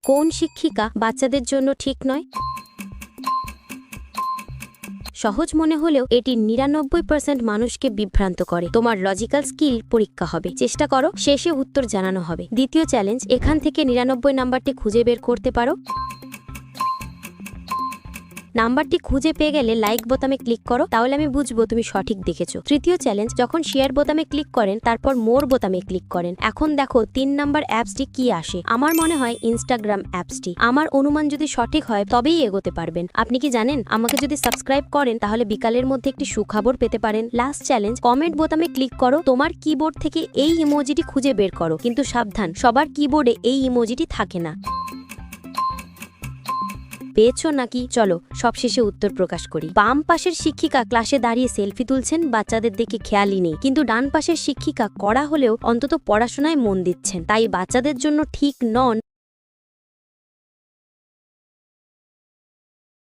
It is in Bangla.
কোন শিক্ষিকা বাচ্চাদের জন্য ঠিক নয়? সহজ মনে হলেও এটি ৯৯% মানুষকে বিভ্রান্ত করে। তোমার লজিক্যাল স্কিল পরীক্ষা হবে, চেষ্টা করো, শেষে উত্তর জানানো হবে। দ্বিতীয় চ্যালেঞ্জ, এখান থেকে ৯৯ নাম্বারটি খুঁজে বের করতে পারো। নাম্বারটি খুঁজে পেয়ে গেলে লাইক বোতামে ক্লিক করো, তাহলে আমি বুঝবো তুমি সঠিক দেখেছো। তৃতীয় চ্যালেঞ্জ, যখন শেয়ার বোতামে ক্লিক করেন তারপর মোর বোতামে ক্লিক করেন। এখন দেখো ৩ নাম্বার অ্যাপসটি কি আসে। আমার মনে হয় ইনস্টাগ্রাম অ্যাপসটি। আমার অনুমান যদি সঠিক হয় তবেই এগোতে পারবেন। আপনি কি জানেন, আমাকে যদি সাবস্ক্রাইব করেন তাহলে বিকালের মধ্যে একটি সুখবর পেতে পারেন। লাস্ট চ্যালেঞ্জ, কমেন্ট বোতামে ক্লিক করো, তোমার কিবোর্ড থেকে এই ইমোজিটি খুঁজে বের করো। কিন্তু সাবধান, সবার কিবোর্ডে এই ইমোজিটি থাকে না। পেয়েছো নাকি? চলো সবশেষে উত্তর প্রকাশ করি। বাম পাশের শিক্ষিকা ক্লাসে দাঁড়িয়ে সেলফি তুলছেন, বাচ্চাদের দিকে খেয়ালই নেই। কিন্তু ডান পাশের শিক্ষিকা কড়া হলেও অন্তত পড়াশোনায় মন দিচ্ছেন, তাই বাচ্চাদের জন্য ঠিক নন।